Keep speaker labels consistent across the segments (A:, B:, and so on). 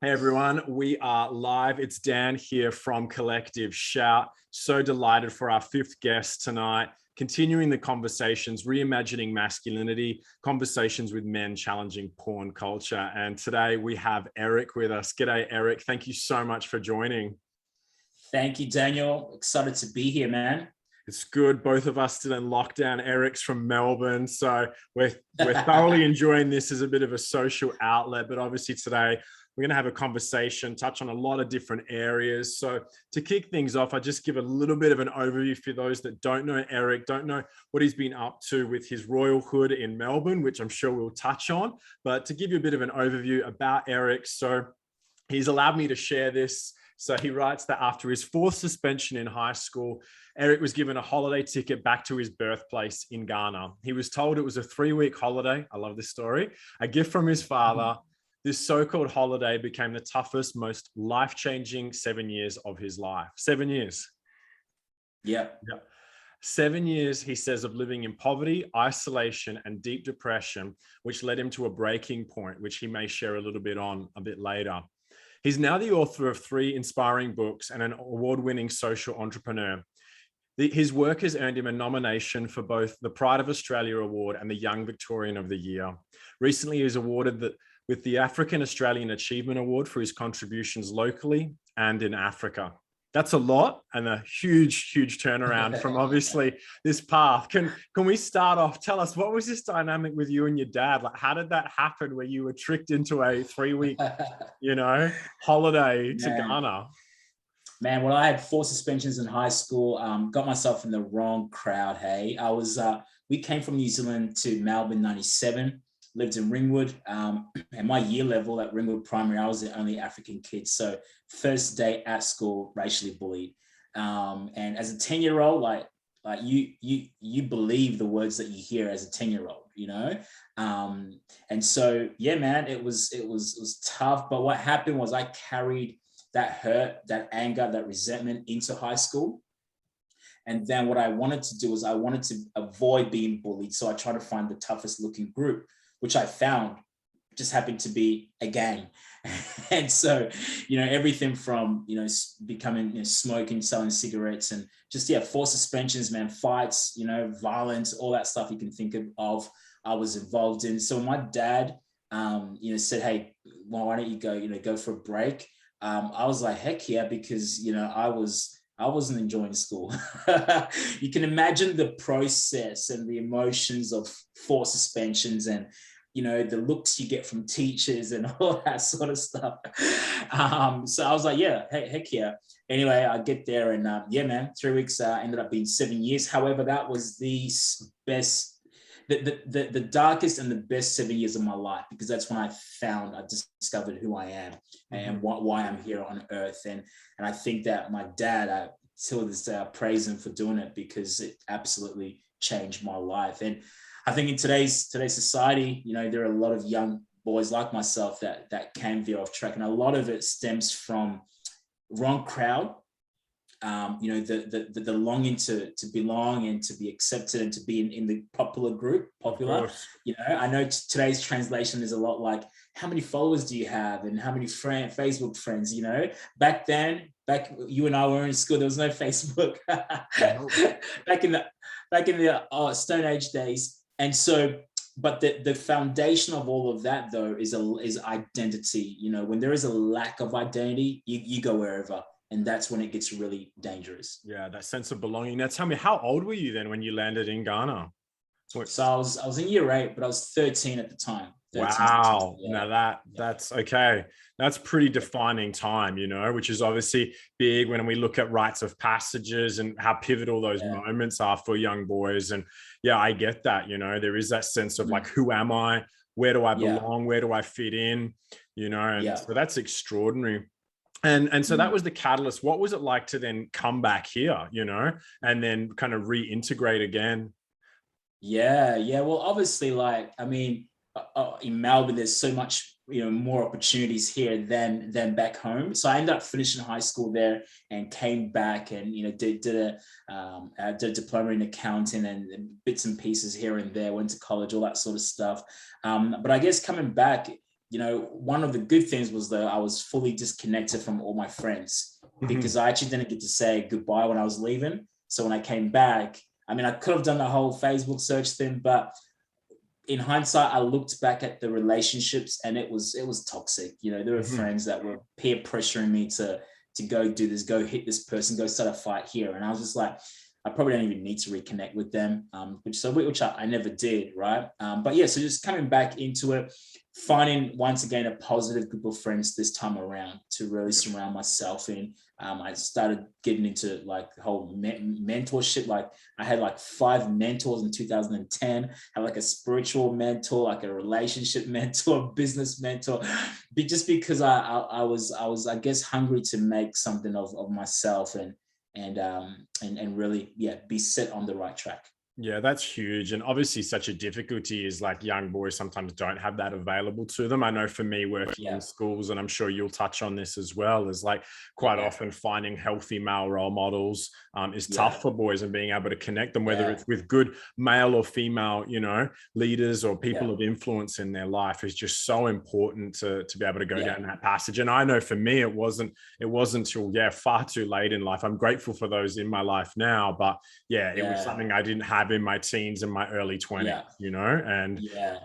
A: Hey everyone, we are live. It's Dan here from Collective Shout. So delighted for our fifth guest tonight, continuing the conversations, reimagining masculinity, conversations with men challenging porn culture. And today we have Eric with us. G'day, Eric. Thank you so much for joining.
B: Thank you, Daniel. Excited to be here, man.
A: It's good. Both of us still in lockdown. Eric's from Melbourne. So we're thoroughly enjoying this as a bit of a social outlet. But obviously today, we're going to have a conversation, touch on a lot of different areas. So to kick things off, I just give a little bit of an overview for those that don't know Eric, don't know what he's been up to with his royalhood in Melbourne, which I'm sure we'll touch on. But to give you a bit of an overview about Eric, so he's allowed me to share this. So he writes that after his fourth suspension in high school, Eric was given a holiday ticket back to his birthplace in Ghana. He was told it was a 3-week holiday. I love this story. A gift from his father. This so-called holiday became the toughest, most life-changing 7 years of his life. 7 years.
B: Yeah.
A: 7 years, he says, of living in poverty, isolation, and deep depression, which led him to a breaking point, which he may share a little bit on a bit later. He's now the author of 3 inspiring books and an award-winning social entrepreneur. His work has earned him a nomination for both the Pride of Australia Award and the Young Victorian of the Year. Recently, he was awarded with the African Australian Achievement Award for his contributions locally and in Africa. That's a lot and a huge, huge turnaround from obviously this path. Can we start off? Tell us, what was this dynamic with you and your dad? Like, how did that happen where you were tricked into a 3-week, holiday to Ghana?
B: Man, well, I had 4 suspensions in high school. Got myself in the wrong crowd. Hey, we came from New Zealand to Melbourne, 97. Lived in Ringwood, and my year level at Ringwood Primary, I was the only African kid. So first day at school, racially bullied. And as a 10-year-old, like you believe the words that you hear as a 10-year-old, And so, yeah, man, it was tough. But what happened was I carried that hurt, that anger, that resentment into high school. And then what I wanted to do was I wanted to avoid being bullied. So I tried to find the toughest looking group, which I found just happened to be a gang. And so, everything from, becoming, smoking, selling cigarettes, and just, 4 suspensions, man, fights, violence, all that stuff you can think of, I was involved in. So my dad, said, hey, well, why don't you go for a break? I was like, heck yeah, because, I wasn't enjoying school. You can imagine the process and the emotions of 4 suspensions and, the looks you get from teachers and all that sort of stuff. So I was like, yeah, heck yeah. Anyway, I get there and yeah, man, 3 weeks ended up being 7 years. However, that was the best, the darkest and the best 7 years of my life, because that's when I discovered who I am and why I'm here on earth. And I think that my dad, till this day, I praise him for doing it, because it absolutely changed my life. And I think in today's society, there are a lot of young boys like myself that can veer off track, and a lot of it stems from wrong crowd. The longing to belong and to be accepted and to be in the popular. I know today's translation is a lot like, how many followers do you have and how many Facebook friends? Back you and I were in school, there was no Facebook. back in the Stone Age days. And so, but the foundation of all of that, though, is identity. When there is a lack of identity, you go wherever. And that's when it gets really dangerous.
A: Yeah, that sense of belonging. Now, tell me, how old were you then when you landed in Ghana?
B: So I was in year 8, but I was 13 at the time.
A: Wow. Yeah. Now that's okay. That's pretty defining time, which is obviously big when we look at rites of passages and how pivotal those moments are for young boys. And yeah, I get that, there is that sense of like, who am I? Where do I belong? Where do I fit in? So that's extraordinary. And so that was the catalyst. What was it like to then come back here, and then kind of reintegrate again?
B: Yeah. Well, obviously, in Melbourne, there's so much, more opportunities here than back home. So I ended up finishing high school there and came back and, did a diploma in accounting and bits and pieces here and there, went to college, all that sort of stuff. But I guess coming back, you know, one of the good things was that I was fully disconnected from all my friends because I actually didn't get to say goodbye when I was leaving. So when I came back, I mean, I could have done the whole Facebook search thing, but in hindsight, I looked back at the relationships and it was toxic. You know, there were friends that were peer pressuring me to go do this, go hit this person, go start a fight here. And I was just like, I probably don't even need to reconnect with them, which I never did, right? But yeah, so just coming back into it, finding once again a positive group of friends this time around to really surround myself in. I started getting into like the whole mentorship. Like I had like 5 mentors in 2010. I had like a spiritual mentor, like a relationship mentor, business mentor, just because I was I guess hungry to make something of myself and really, yeah, be set on the right track.
A: Yeah, that's huge. And obviously such a difficulty is like young boys sometimes don't have that available to them. I know for me working in schools, and I'm sure you'll touch on this as well, is like quite often finding healthy male role models is tough for boys, and being able to connect them, whether it's with good male or female, you know, leaders or people of influence in their life, is just so important to be able to go down that passage. And I know for me, it wasn't until far too late in life. I'm grateful for those in my life now, but it was something I didn't have in my teens and my early 20s, you know, and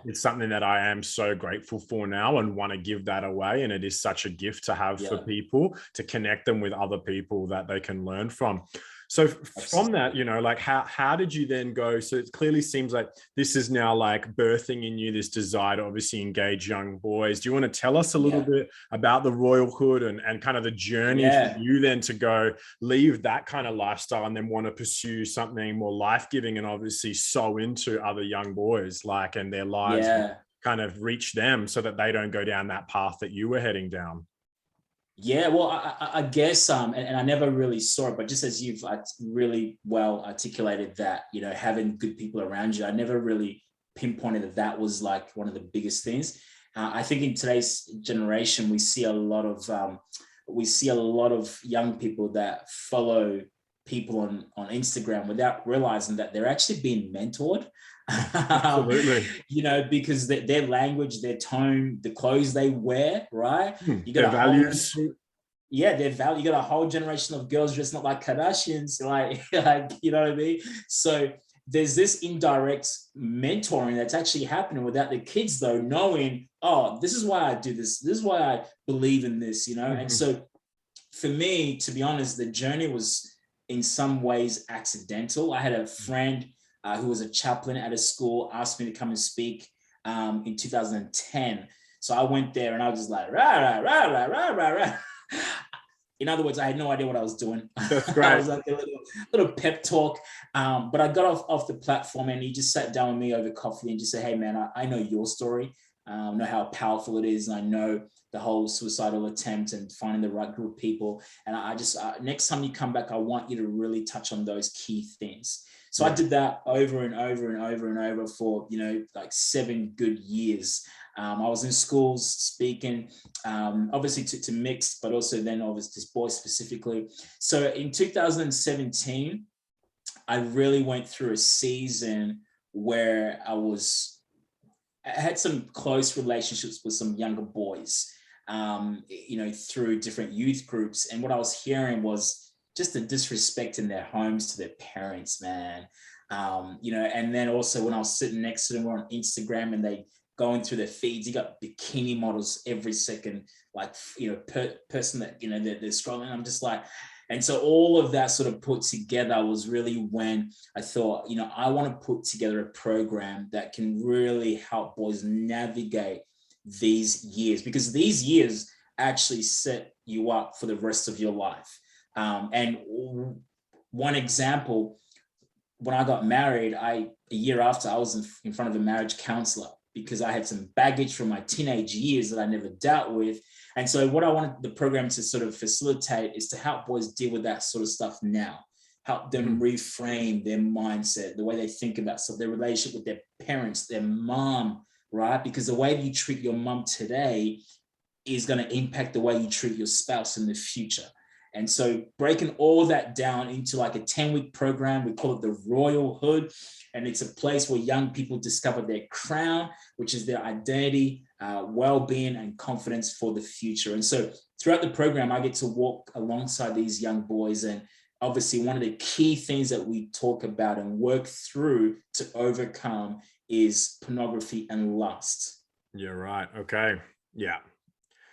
A: it's something that I am so grateful for now and want to give that away. And it is such a gift to have for people, to connect them with other people that they can learn from. So from that, you know, like how did you then go? So it clearly seems like this is now like birthing in you this desire to obviously engage young boys. Do you want to tell us a little bit about the royalhood and kind of the journey for you then to go leave that kind of lifestyle and then want to pursue something more life-giving and obviously sow into other young boys, like, and their lives kind of reach them so that they don't go down that path that you were heading down?
B: Yeah, well, I guess, and I never really saw it, but just as you've really well articulated that, you know, having good people around you, I never really pinpointed that was like one of the biggest things. I think in today's generation, we see a lot of young people that follow people on Instagram without realizing that they're actually being mentored.
A: Absolutely.
B: You know, because their language, their tone, the clothes they wear, right? You got
A: their values.
B: Their value. You got a whole generation of girls dressing up like Kardashians, like you know what I mean? So there's this indirect mentoring that's actually happening without the kids though knowing, oh, this is why I do this. This is why I believe in this, you know? And so for me, to be honest, the journey was in some ways accidental. I had a friend who was a chaplain at a school, asked me to come and speak in 2010. So I went there and I was just like, rah, rah, rah, rah, rah, rah, rah. In other words, I had no idea what I was doing.
A: That's great.
B: I was like a little pep talk. But I got off the platform and he just sat down with me over coffee and just said, hey man, I know your story. I know how powerful it is. And I know the whole suicidal attempt and finding the right group of people. And I just, next time you come back, I want you to really touch on those key things. So I did that over and over and over and over for, you know, like 7 good years. I was in schools speaking, obviously to mixed, but also then obviously to boys specifically. So in 2017, I really went through a season where I had some close relationships with some younger boys, you know, through different youth groups. And what I was hearing was just the disrespect in their homes to their parents, man. You know, and then also when I was sitting next to them on Instagram and they going through their feeds, you got bikini models every second, like, you know, person that, you know, they're scrolling. I'm just like, and so all of that sort of put together was really when I thought, you know, I want to put together a program that can really help boys navigate these years, because these years actually set you up for the rest of your life. And one example, when I got married, a year after, I was in front of a marriage counselor because I had some baggage from my teenage years that I never dealt with. And so what I wanted the program to sort of facilitate is to help boys deal with that sort of stuff now, help them reframe their mindset, the way they think about stuff, their relationship with their parents, their mom, right? Because the way you treat your mom today is going to impact the way you treat your spouse in the future. And so breaking all that down into like a 10-week program, we call it the Royal Hood. And it's a place where young people discover their crown, which is their identity, well-being, and confidence for the future. And so throughout the program, I get to walk alongside these young boys. And obviously, one of the key things that we talk about and work through to overcome is pornography and lust.
A: You're right. Okay. Yeah.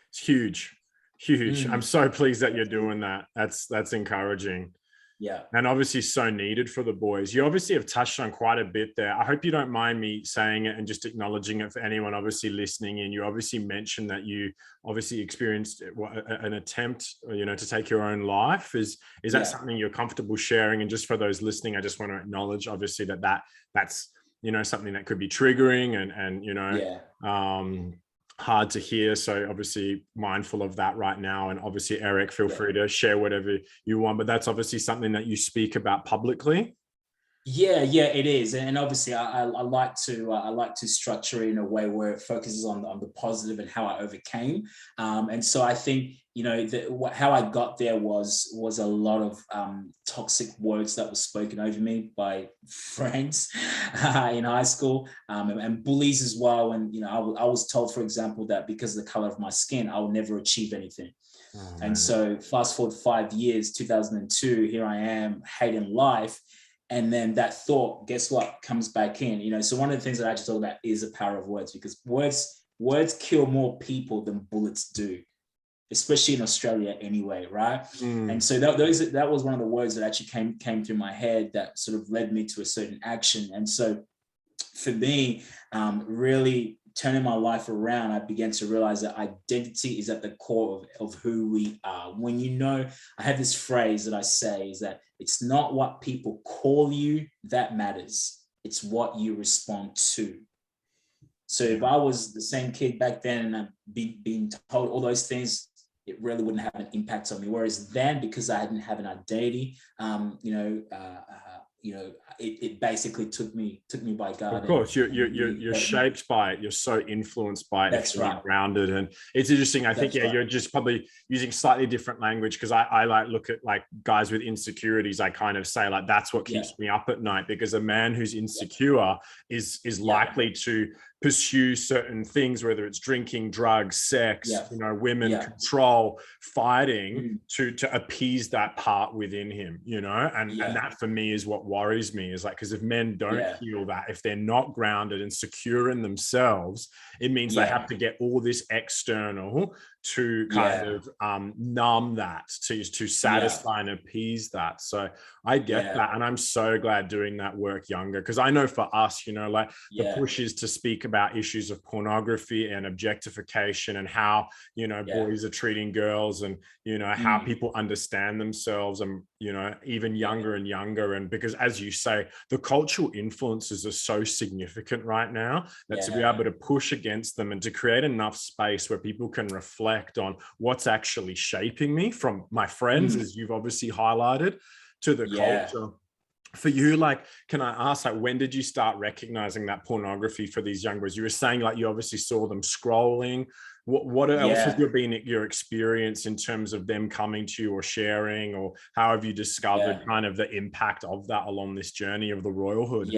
A: It's huge. Huge. I'm so pleased that you're doing that. That's encouraging.
B: Yeah.
A: And obviously so needed for the boys. You obviously have touched on quite a bit there. I hope you don't mind me saying it and just acknowledging it for anyone obviously listening in. You obviously mentioned that you obviously experienced an attempt, to take your own life. Is that something you're comfortable sharing? And just for those listening, I just want to acknowledge obviously that's something that could be triggering and hard to hear. So obviously mindful of that right now. And obviously, Eric, feel free to share whatever you want, but that's obviously something that you speak about publicly.
B: Yeah, it is, and obviously, I like to structure it in a way where it focuses on the positive and how I overcame. And so I think how I got there was a lot of toxic words that were spoken over me by friends in high school, and bullies as well. And I was told, for example, that because of the color of my skin, I will never achieve anything. Oh, and so fast forward 5 years, 2002, here I am hating life. And then that thought, guess what, comes back in. So one of the things that I actually talk about is the power of words, because words kill more people than bullets do, especially in Australia anyway, right? And so that was one of the words that actually came through my head that sort of led me to a certain action. And so for me, really turning my life around, I began to realize that identity is at the core of who we are. When I have this phrase that I say is that it's not what people call you that matters. It's what you respond to. So if I was the same kid back then and I'd being told all those things, it really wouldn't have an impact on me. Whereas then, because I didn't have an identity, it basically took me by God.
A: Of course, you're shaped by it. You're so influenced by it.
B: That's right.
A: Grounded, and it's interesting. I think you're just probably using slightly different language, because I like look at like guys with insecurities. I kind of say like that's what keeps me up at night, because a man who's insecure is likely to pursue certain things, whether it's drinking, drugs, sex, women, control, fighting to appease that part within him, and that for me is what worries me, is like, because if men don't heal that, if they're not grounded and secure in themselves, it means they have to get all this external to kind of numb that, to satisfy and appease that. So I get that, and I'm so glad doing that work younger, because I know for us, the push is to speak about issues of pornography and objectification, and how boys are treating girls, and how people understand themselves, and even younger and younger. And because, as you say, the cultural influences are so significant right now, that to be able to push against them and to create enough space where people can reflect on what's actually shaping me, from my friends, as you've obviously highlighted, to the culture. For you, like, can I ask, like, when did you start recognizing that pornography for these young boys? You were saying like you obviously saw them scrolling. What else has been your experience in terms of them coming to you or sharing, or how have you discovered kind of the impact of that along this journey of the Royal Hood?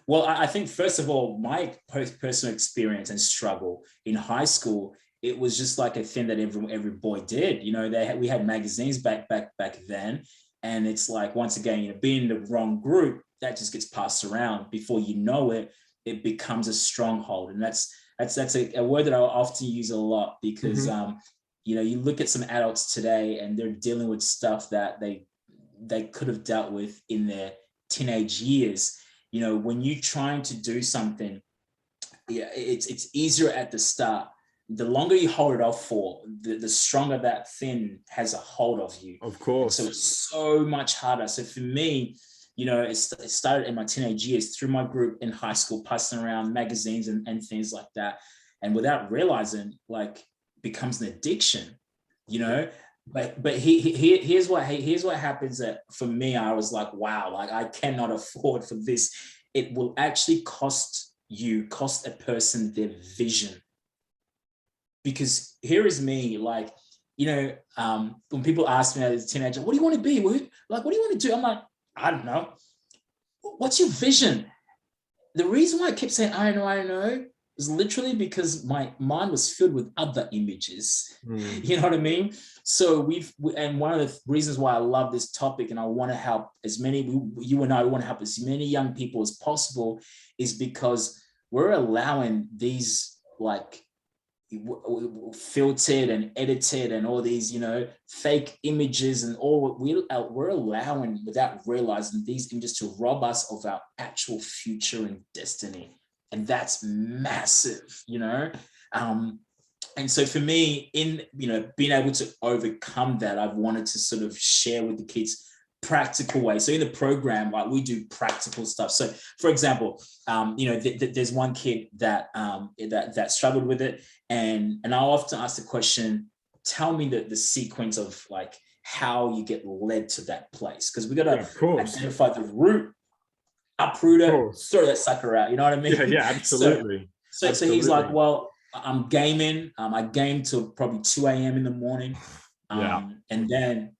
B: Well, I think first of all, my personal experience and struggle in high school, it was just like a thing that every boy did. We had magazines back then. And it's like, once again, being in the wrong group, that just gets passed around. Before you know it, it becomes a stronghold. And that's a word that I often use a lot, because, you look at some adults today and they're dealing with stuff that they could have dealt with in their teenage years. When you're trying to do something, it's easier at the start. The longer you hold it off for, the stronger that thing has a hold of you.
A: Of course.
B: And so it's so much harder. So for me, it started in my teenage years through my group in high school, passing around magazines and things like that. And without realizing, like, becomes an addiction, But here's what happens. That for me, I was like, wow, like, I cannot afford for this. It will actually cost a person their vision. Because here is me, like, when people ask me as a teenager, what do you want to be? What do you want to do? I'm like, I don't know. What's your vision? The reason why I kept saying, I don't know, is literally because my mind was filled with other images. You know what I mean? So and one of the reasons why I love this topic and I want to help as many, you and I want to help as many young people as possible, is because we're allowing these like filtered and edited and all these, fake images and all, we're allowing, without realizing, these images to rob us of our actual future and destiny. And that's massive, and so for me, in, being able to overcome that, I've wanted to sort of share with the kids practical ways. So in the program, like, we do practical stuff. So for example, there's one kid that struggled with it. And I'll often ask the question, tell me the sequence of like how you get led to that place. Because we got to identify the root, uproot it, throw that sucker out. You know what I mean?
A: Yeah, absolutely.
B: So he's like, well, I'm gaming. I game till probably 2 a.m. in the morning. And then,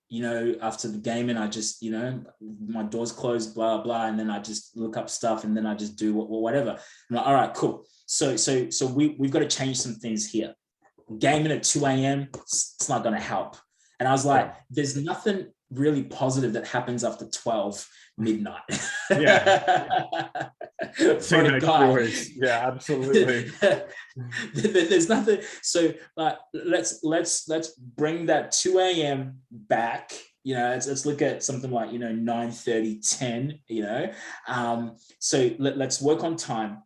B: after the gaming, I just, my door's closed, blah, blah. And then I just look up stuff and then I just do whatever. I'm like, all right, cool. So we've got to change some things here. Gaming at 2 a.m., it's not going to help. And I was like, there's nothing really positive that happens after 12 midnight. For a guy.
A: Yeah, absolutely.
B: There's nothing. So let's bring that 2 a.m. back. Let's look at something like 9:30, 10. So let's work on time.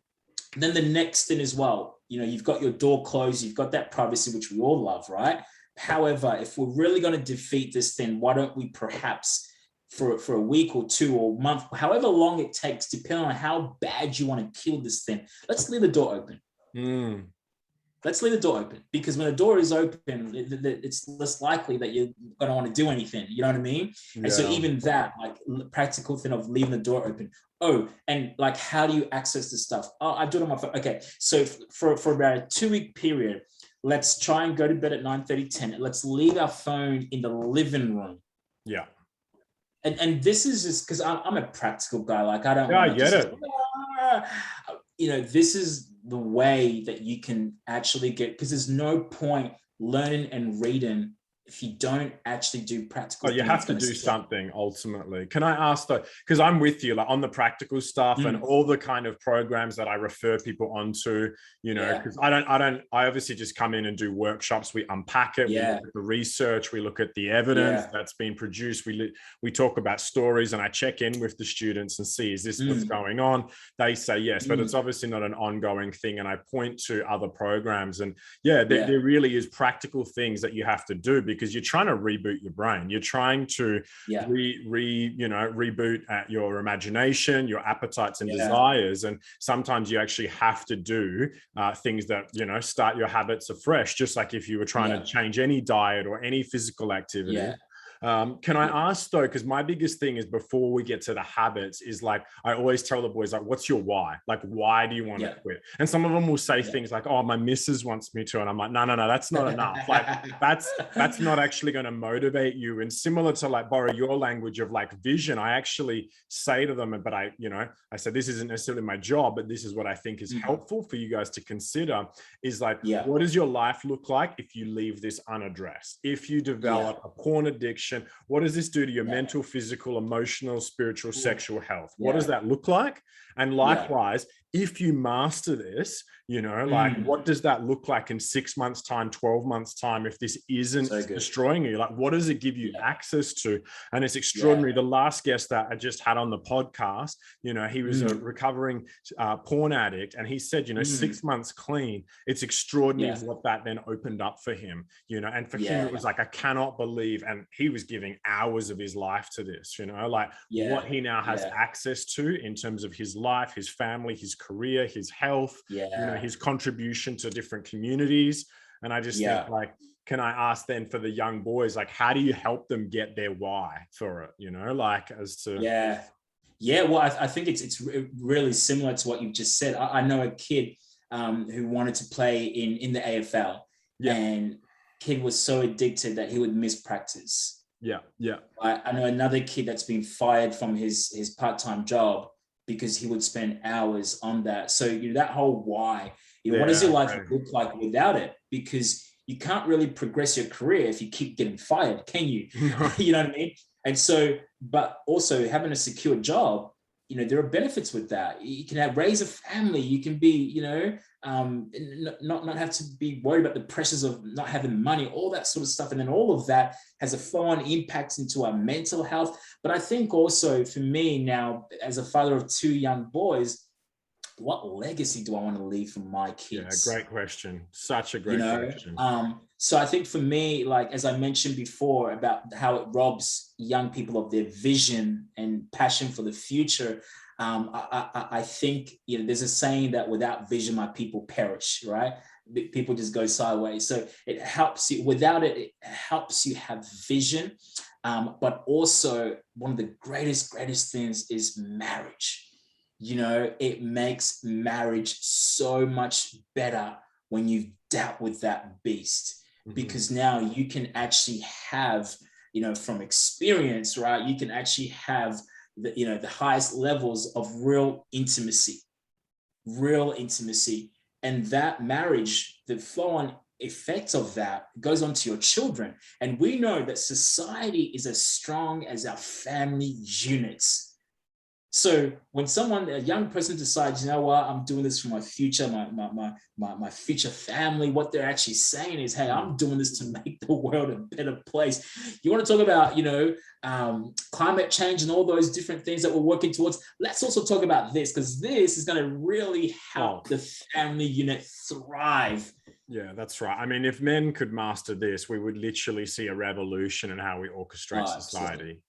B: Then the next thing as well, you've got your door closed, you've got that privacy, which we all love, right? However, if we're really going to defeat this thing, why don't we perhaps for a week or 2 or a month, however long it takes, depending on how bad you want to kill this thing, let's leave the door open. Let's leave the door open, because when the door is open, it's less likely that you're going to want to do anything. You know what I mean? Yeah. And so even that, like, practical thing of leaving the door open. Oh, and like, how do you access this stuff? Oh, I do it on my phone. Okay. So for about a 2-week period, let's try and go to bed at 9:30, 10. Let's leave our phone in the living room.
A: Yeah.
B: And this is just because I'm a practical guy. Like, I don't.
A: Yeah, I get it.
B: This is the way that you can actually get, because there's no point learning and reading if you don't actually do practical.
A: You have to do something ultimately. Can I ask though, because I'm with you, like, on the practical stuff and all the kind of programs that I refer people onto, because I obviously just come in and do workshops. We unpack it. We look at the research. We look at the evidence that's been produced. We talk about stories, and I check in with the students and see, is this what's going on? They say yes, but it's obviously not an ongoing thing. And I point to other programs, and there really is practical things that you have to do, because you're trying to reboot your brain. You're trying to reboot at your imagination, your appetites and desires. And sometimes you actually have to do things that, start your habits afresh, just like if you were trying to change any diet or any physical activity. Can I ask though, because my biggest thing is, before we get to the habits, is like, I always tell the boys, like, what's your why? Like, why do you want to quit? And some of them will say things like, oh, my missus wants me to. And I'm like, no, that's not enough. Like, that's not actually going to motivate you. And similar to, like, borrow your language of like vision, I actually say to them, but I said, this isn't necessarily my job, but this is what I think is helpful for you guys to consider, is like, what does your life look like if you leave this unaddressed? If you develop a porn addiction, what does this do to your mental, physical, emotional, spiritual, sexual health? What does that look like? And likewise, if you master this, like, what does that look like in 6 months time, 12 months time, if this isn't destroying you? Like, what does it give you access to? And it's extraordinary. The last guest that I just had on the podcast, he was a recovering porn addict, and he said, 6 months clean, it's extraordinary what that then opened up for him, and for him, it was like, I cannot believe, and he was giving hours of his life to this, what he now has access to in terms of his life, his family, his career, his health, his contribution to different communities. And I just think, like, can I ask then, for the young boys, like, how do you help them get their why for it, like, as to
B: well, I think it's really similar to what you've just said. I know a kid who wanted to play in the AFL, and kid was so addicted that he would miss practice.
A: Yeah.
B: I know another kid that's been fired from his part-time job because he would spend hours on that. So that whole why, what does your life look like without it? Because you can't really progress your career if you keep getting fired, can you? You know what I mean? And so, but also having a secure job, there are benefits with that. You can raise a family. You can be, not have to be worried about the pressures of not having money, all that sort of stuff. And then all of that has a flow-on impact into our mental health. But I think also for me now, as a father of 2 young boys, what legacy do I want to leave for my kids?
A: Yeah, great question. Such a great question.
B: So I think for me, like, as I mentioned before about how it robs young people of their vision and passion for the future. I think, there's a saying that without vision, my people perish, right? People just go sideways. So it helps you. Without it, it helps you have vision. But also one of the greatest things is marriage. It makes marriage so much better when you've dealt with that beast, because now you can actually have, from experience, right? You can actually have the highest levels of real intimacy. And that marriage, the flow-on effect of that goes on to your children. And we know that society is as strong as our family units. So when a young person decides, what, I'm doing this for my future, my future family, what they're actually saying is, hey, I'm doing this to make the world a better place. You want to talk about, climate change and all those different things that we're working towards. Let's also talk about this, because this is going to really help the family unit thrive.
A: Yeah, that's right. I mean, if men could master this, we would literally see a revolution in how we orchestrate society,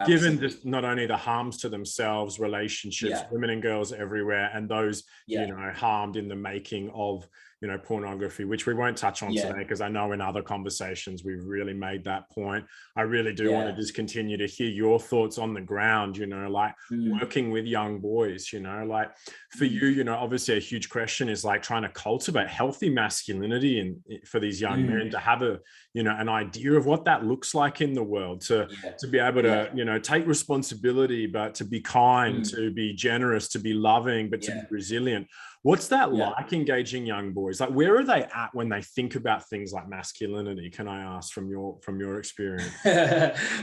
A: given just not only the harms to themselves, relationships, women and girls everywhere, and those, harmed in the making of, pornography, which we won't touch on today, because I know in other conversations we've really made that point. I really do want to just continue to hear your thoughts on the ground, working with young boys, for you, obviously a huge question is like trying to cultivate healthy masculinity and for these young men to have an idea of what that looks like in the world, to be able to, take responsibility, but to be kind, to be generous, to be loving, but to be resilient. What's that like, engaging young boys? Like, where are they at when they think about things like masculinity? Can I ask from your experience?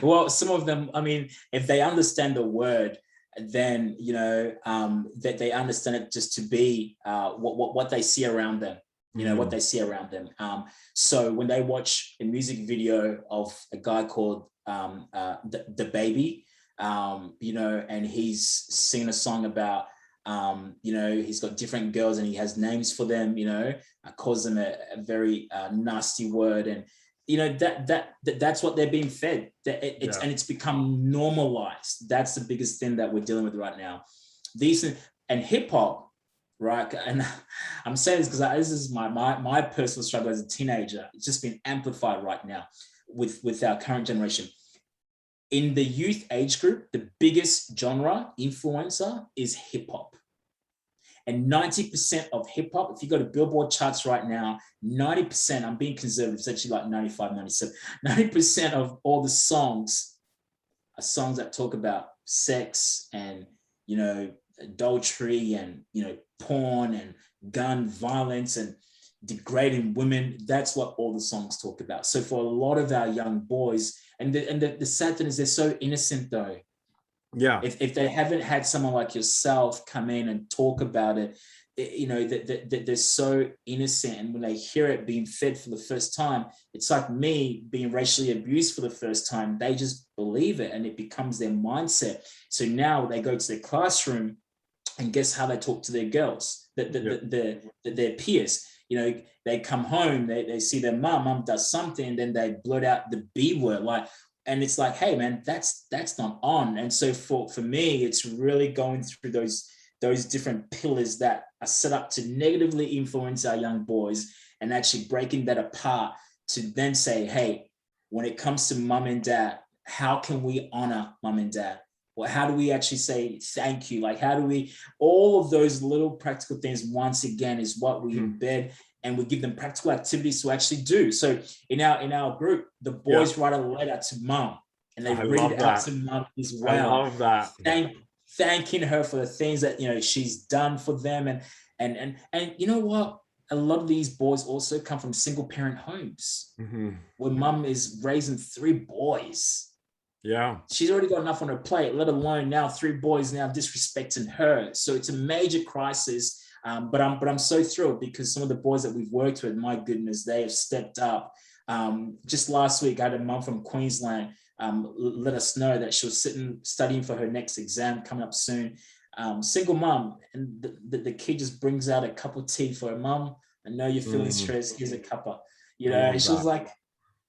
B: Well, some of them, I mean, if they understand the word, then, that they understand it just to be what they see around them, what they see around them. So when they watch a music video of a guy called the Baby, and he's singing a song about, he's got different girls and he has names for them, calls them a very nasty word. And, that's what they're being fed. And it's become normalized. That's the biggest thing that we're dealing with right now. And hip hop, right? And I'm saying this because this is my personal struggle as a teenager. It's just been amplified right now with our current generation. In the youth age group, the biggest genre influencer is hip hop. And 90% of hip hop, if you go to Billboard charts right now, 90%, I'm being conservative, it's actually like 95, 97, 90% of all the songs are songs that talk about sex and, adultery and, porn and gun violence and degrading women. That's what all the songs talk about. So for a lot of our young boys, and the sad thing is they're so innocent though.
A: Yeah.
B: If they haven't had someone like yourself come in and talk about it, that they're so innocent. And when they hear it being fed for the first time, it's like me being racially abused for the first time. They just believe it and it becomes their mindset. So now they go to their classroom and guess how they talk to their girls, their peers. They come home, they see their mom does something, and then they blurt out the B word, and it's like, hey man, that's not on. And so for me, it's really going through those different pillars that are set up to negatively influence our young boys and actually breaking that apart to then say, hey, when it comes to mom and dad, how can we honor mom and dad? Well, how do we actually say thank you? Like, how do we, all of those little practical things, once again, is what we embed and we give them practical activities to actually do. So in our group, the boys write a letter to mom, and they read it out to mom as well.
A: I love that.
B: Thanking her for the things that, you know, she's done for them. And you know what? A lot of these boys also come from single parent homes where mom is raising 3 boys.
A: Yeah.
B: She's already got enough on her plate, let alone now 3 boys now disrespecting her. So it's a major crisis. But I'm so thrilled because some of the boys that we've worked with, my goodness, they have stepped up. Just last week, I had a mum from Queensland let us know that she was studying for her next exam coming up soon. Single mum, and the kid just brings out a cup of tea for her mum. I know you're feeling stressed. Here's a cuppa. You know, and she was like,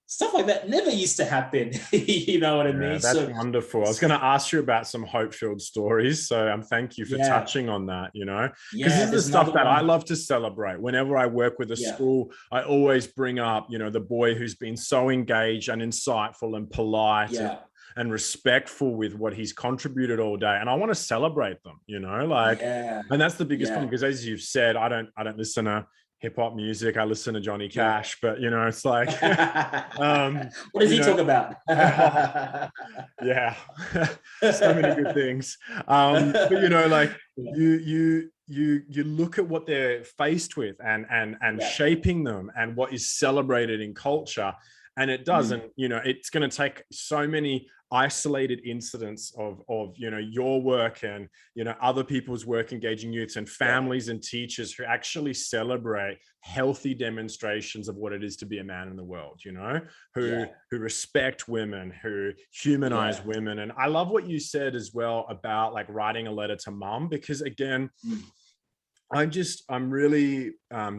B: stuff like that never used to happen. You know what I mean?
A: That's wonderful. I was going to ask you about some hope-filled stories. So thank you for touching on that, you know, because this is the stuff that I love to celebrate. Whenever I work with a school, I always bring up, you know, the boy who's been so engaged and insightful and polite and respectful with what he's contributed all day. And I want to celebrate them, you know, like, and that's the biggest problem, because as you've said, I don't listen to hip hop music. I listen to Johnny Cash, but you know, it's like,
B: what does he talk about?
A: So many good things. But you know, like you look at what they're faced with and shaping them and what is celebrated in culture. And it doesn't, you know, it's going to take so many isolated incidents of, you know, your work and, you know, other people's work engaging youths and families and teachers who actually celebrate healthy demonstrations of what it is to be a man in the world, you know, who respect women, who humanize women. And I love what you said as well about like writing a letter to mum, because again, I'm really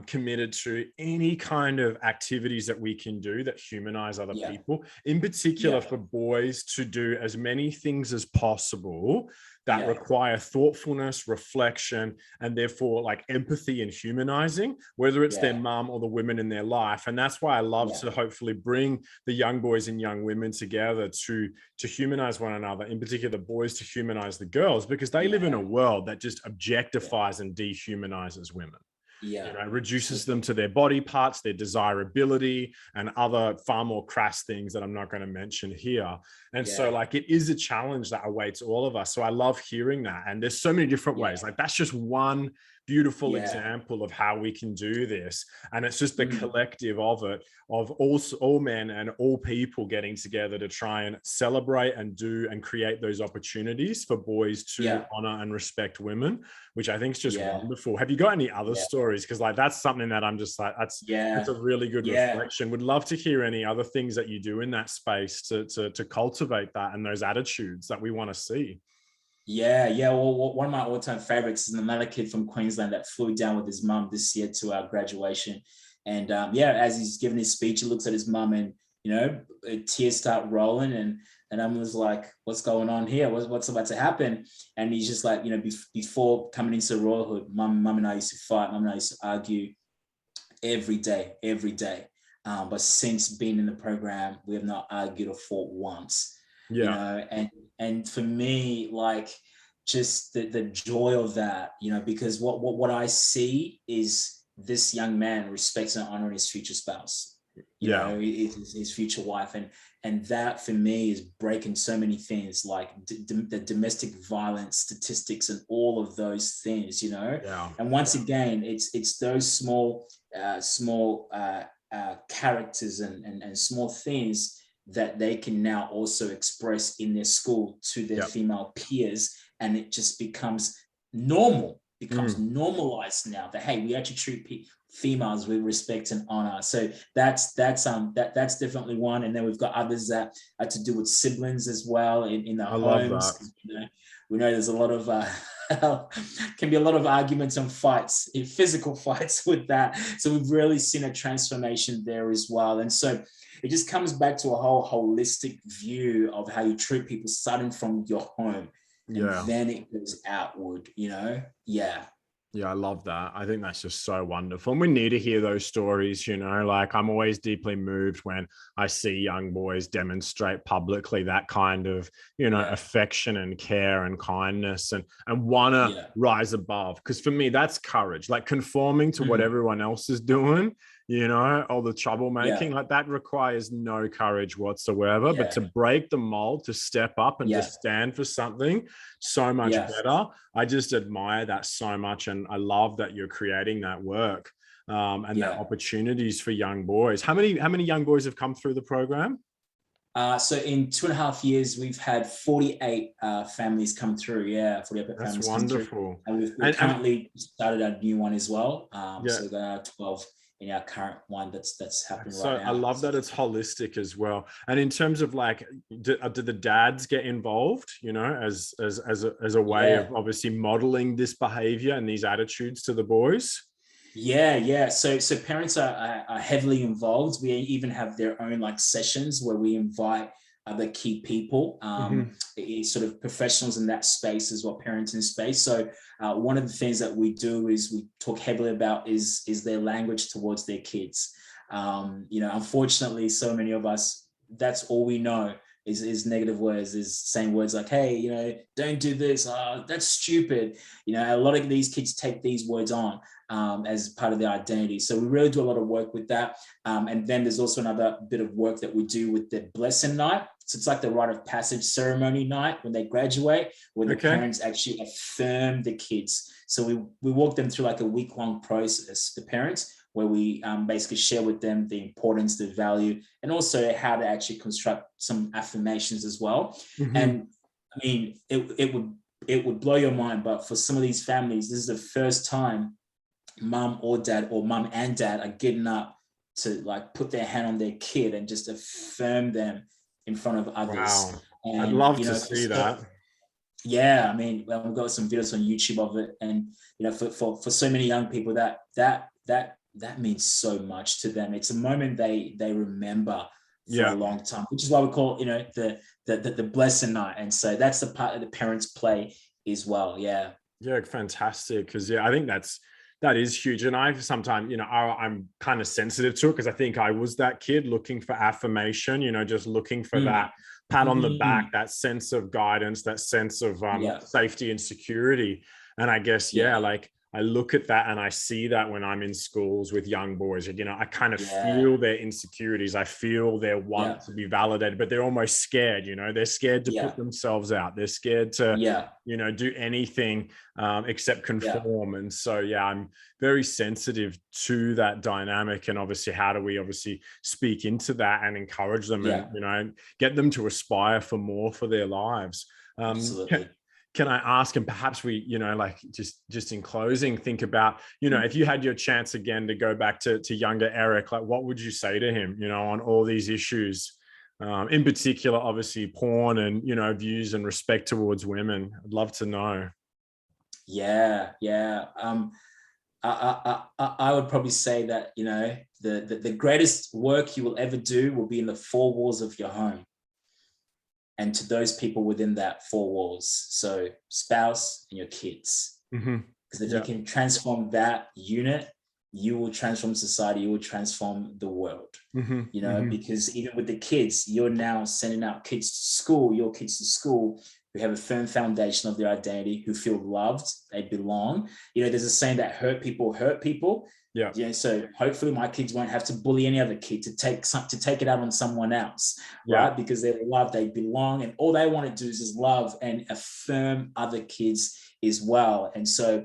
A: committed to any kind of activities that we can do that humanize other people, in particular for boys to do as many things as possible that require thoughtfulness, reflection, and therefore like empathy and humanizing, whether it's their mum or the women in their life. And that's why I love to hopefully bring the young boys and young women together to humanize one another, in particular the boys to humanize the girls, because they live in a world that just objectifies and dehumanizes women. You know, it reduces them to their body parts, their desirability, and other far more crass things that I'm not going to mention here. And so like, it is a challenge that awaits all of us. So I love hearing that. And there's so many different ways. Like that's just one beautiful example of how we can do this. And it's just the collective of it, of all men and all people getting together to try and celebrate and do and create those opportunities for boys to honor and respect women, which I think is just wonderful. Have you got any other stories? Because like, that's something that I'm just like, that's a really good reflection. Would love to hear any other things that you do in that space to cultivate that and those attitudes that we want to see.
B: Well, one of my all-time favorites is another kid from Queensland that flew down with his mum this year to our graduation. And as he's giving his speech, he looks at his mum and, you know, tears start rolling. And I was like, what's going on here? What's about to happen? And he's just like, you know, before coming into royalhood, mum and I used to fight. Mum and I used to argue every day. But since being in the program, we have not argued or fought once. You know, and for me, like, just the joy of that, you know, because what I see is this young man respects and honoring his future spouse, you know, his future wife, and that for me is breaking so many things, like the domestic violence statistics and all of those things, you know. And once again, it's those small characters and small things that they can now also express in their school to their female peers, and it just becomes normalized now that, hey, we actually treat females with respect and honor. So that's definitely one. And then we've got others that are to do with siblings as well in the homes. You know, we know there's a lot of can be a lot of arguments and fights, physical fights with that. So we've really seen a transformation there as well. And so it just comes back to a whole holistic view of how you treat people, starting from your home, and then it goes outward, you know?
A: Yeah, I love that. I think that's just so wonderful. And we need to hear those stories, you know, like I'm always deeply moved when I see young boys demonstrate publicly that kind of, you know,
B: Yeah,
A: affection and care and kindness and wanna
B: yeah.
A: rise above. Because for me, that's courage. Like conforming to what
B: Mhm.
A: everyone else is doing, you know, all the
B: Yeah,
A: troublemaking, like that requires no courage whatsoever. But
B: yeah,
A: to break the mold, to step up and to
B: yeah,
A: stand for something so much
B: yeah.
A: better. I just admire that so much, and I love that you're creating that work and that
B: Yeah.
A: opportunities for young boys. How many young boys have come through the program?
B: So in 2.5 years, we've had 48 families come through. Yeah, 48
A: That's
B: families come through,
A: wonderful.
B: and we've
A: And
B: currently started a new one as well.
A: yeah,
B: So we've got 12 in our current one that's happening right
A: so I
B: now.
A: love that it's holistic as well. And in terms of like, do the dads get involved? You know, as a way
B: Yeah,
A: of obviously modeling this behavior and these attitudes to the boys.
B: yeah. So parents are heavily involved. We even have their own like sessions where we invite other key people,
A: Mhm.
B: sort of professionals in that space as well, parenting space. So one of the things that we do is we talk heavily about is their language towards their kids. Unfortunately, so many of us, that's all we know is negative words, is saying words like, hey, don't do this, that's stupid. A lot of these kids take these words on as part of their identity. So we really do a lot of work with that. And then there's also another bit of work that we do with the blessing night. So it's like the rite of passage ceremony night when they graduate, where the
A: Okay.
B: parents actually affirm the kids. So we walk them through like a week-long process, the parents, where we basically share with them the importance, the value, and also how to actually construct some affirmations as well.
A: Mhm.
B: And I mean, it would blow your mind, but for some of these families, this is the first time mom or dad, or mom and dad, are getting up to like put their hand on their kid and just affirm them in front of others.
A: Wow. I'd
B: And
A: love to see that.
B: yeah, I mean, well, we've got some videos on YouTube of it, and for so many young people, that means so much to them. It's a moment they remember for a
A: Yeah.
B: long time, which is why we call it, the blessing night. And so that's the part that the parents play as well. Yeah,
A: Yeah, fantastic. Because yeah, I think that is huge. And I sometimes, I'm kind of sensitive to it because I think I was that kid looking for affirmation, just looking for
B: mm.
A: that pat on the back,
B: Mm.
A: that sense of guidance, that sense of
B: Yeah,
A: safety and security. And I guess, yeah,
B: yeah,
A: like I look at that and I see that when I'm in schools with young boys, I kind of
B: yeah,
A: feel their insecurities. I feel their
B: yeah,
A: want to be validated, but they're almost scared, they're scared to put
B: yeah,
A: themselves out. They're scared to,
B: yeah,
A: do anything except
B: yeah,
A: conform. And so, yeah, I'm very sensitive to that dynamic. And obviously, how do we obviously speak into that and encourage them and,
B: yeah,
A: get them to aspire for more for their lives? Um, can,
B: absolutely.
A: can I ask, and perhaps we, like just in closing, think about, if you had your chance again to go back to younger Eric, like what would you say to him, on all these issues? In particular, obviously, porn and views and respect towards women. I'd love to know.
B: Yeah, yeah. I would probably say that the greatest work you will ever do will be in the four walls of your home, and to those people within that four walls. So spouse and your kids.
A: Hmm.
B: Because if you
A: Yeah.
B: can transform that unit, you will transform society, you will transform the world.
A: Hmm. Hmm.
B: Because even with the kids, you're now sending out kids to school, your kids to school, who have a firm foundation of their identity, who feel loved, they belong. There's a saying that hurt people hurt people.
A: Yeah.
B: So hopefully my kids won't have to bully any other kid to take it out on someone else,
A: Yeah.
B: right? Because they're loved, they belong, and all they want to do is just love and affirm other kids as well. And so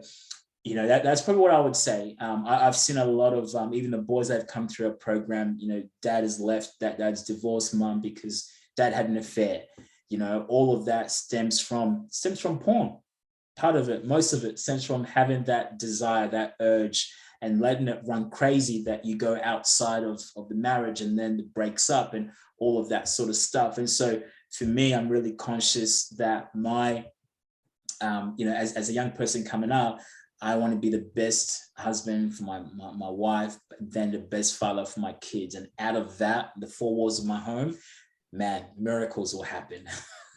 B: that's probably what I would say. I've seen a lot of even the boys that have come through a program. Dad has left, dad's divorced mom because dad had an affair. All of that stems from porn. Part of it, most of it, stems from having that desire, that urge, and letting it run crazy, that you go outside of the marriage and then it breaks up and all of that sort of stuff. And so for me, I'm really conscious that my as a young person coming up, I want to be the best husband for my wife, but then the best father for my kids. And out of that, the four walls of my home, man, miracles will happen.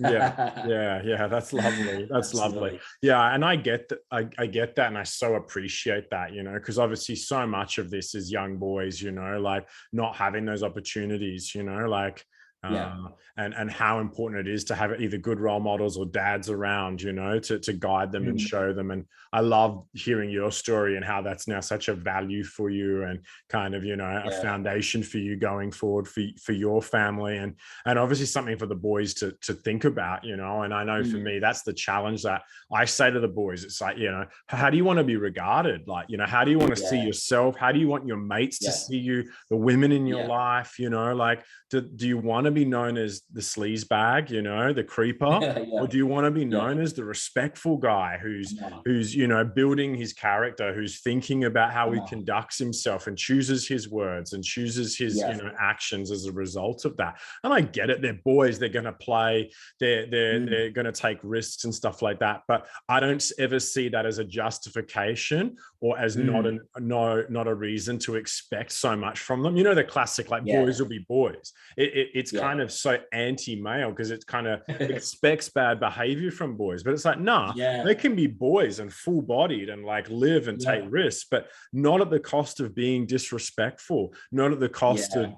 A: Yeah. That's lovely. That's lovely.
B: Absolutely.
A: Yeah. And I get that. I get that. And I so appreciate that, because obviously so much of this is young boys, like not having those opportunities, like,
B: Yeah.
A: and how important it is to have either good role models or dads around, to guide them and show them. And I love hearing your story and how that's now such a value for you and kind of, a foundation for you going forward for your family and obviously something for the boys to think about, and I know for me, that's the challenge that I say to the boys. It's like, how do you want to be regarded? Like, how do you want to see yourself? How do you want your mates to see you, the women in your life, like, do you want to be known as the sleaze bag, the creeper, or do you want to be known as the respectful guy who's building his character, who's thinking about how he conducts himself and chooses his words and chooses his actions as a result of that? And I get it, they're boys, they're going to play, they're going to take risks and stuff like that, but I don't ever see that as a justification or as not a reason to expect so much from them. The classic, like, boys will be boys. It's kind of so anti-male because it kind of expects bad behavior from boys, but it's like, they can be boys and full-bodied and like live and take risks, but not at the cost of being disrespectful, not at the cost of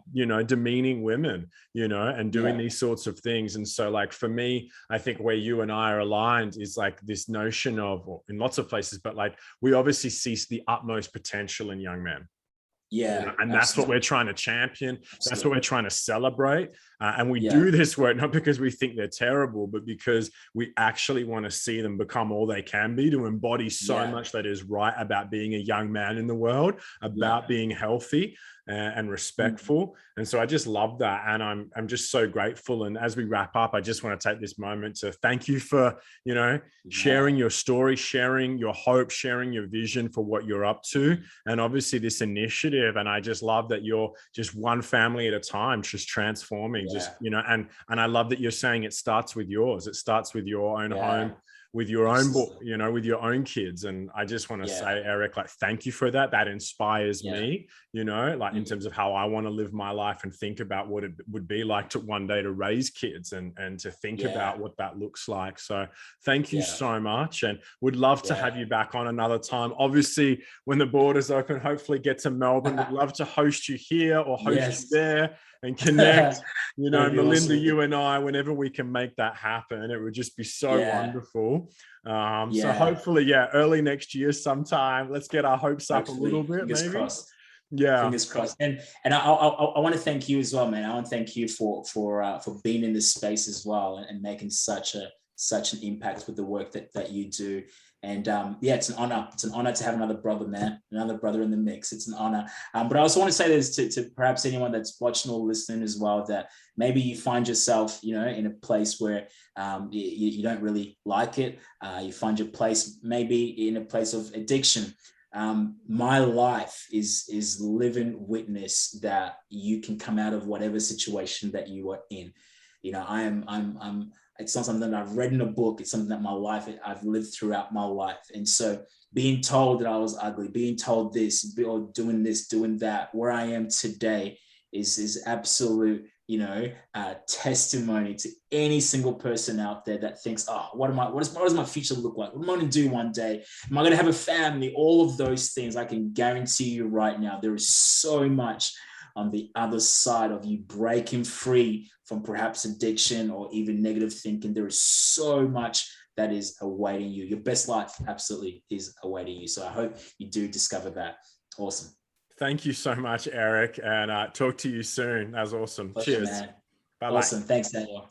A: demeaning women, and doing these sorts of things. And so, like, for me, I think where you and I are aligned is like this notion of, or in lots of places, but like, we obviously see the utmost potential in young men. And that's what we're trying to champion. That's what we're trying to celebrate. And we do this work not because we think they're terrible, but because we actually want to see them become all they can be, to embody so much that is right about being a young man in the world, about being healthy and respectful. And so I just love that. And I'm just so grateful. And as we wrap up, I just want to take this moment to thank you for, sharing your story, sharing your hope, sharing your vision for what you're up to. And obviously this initiative. And I just love that you're just one family at a time, just transforming, and I love that you're saying it starts with yours. It starts with your own home, with your own, with your own kids. And I just want to say, Eric, like, thank you for that. That inspires me, like in terms of how I want to live my life and think about what it would be like to one day to raise kids and to think about what that looks like. So thank you so much. And would love to have you back on another time. Obviously, when the borders open, hopefully get to Melbourne. We'd love to host you here or host you there and connect, Melinda, awesome. You and I, whenever we can make that happen, it would just be so wonderful. So hopefully, early next year sometime, let's get our hopes up a little bit. Fingers maybe. Crossed.
B: Fingers crossed. And I want to thank you as well, man. I want to thank you for being in this space as well and making such an impact with the work that you do. And it's an honor. It's an honor to have another brother, man, another brother in the mix. It's an honor. But I also want to say this to perhaps anyone that's watching or listening as well, that maybe you find yourself, in a place where you don't really like it. You find your place maybe in a place of addiction. My life is living witness that you can come out of whatever situation that you are in. I'm it's not something that I've read in a book. It's something that I've lived throughout my life. And so being told that I was ugly, being told this, or doing this, doing that, where I am today is absolute, testimony to any single person out there that thinks, what does my future look like? What am I going to do one day? Am I going to have a family? All of those things, I can guarantee you right now, there is so much on the other side of you breaking free from perhaps addiction or even negative thinking. There is so much that is awaiting you. Your best life absolutely is awaiting you. So I hope you do discover that. Awesome.
A: Thank you so much, Eric. And talk to you soon. That was awesome.
B: Pleasure,
A: Cheers.
B: Man.
A: Bye-bye.
B: Awesome. Thanks, Daniel.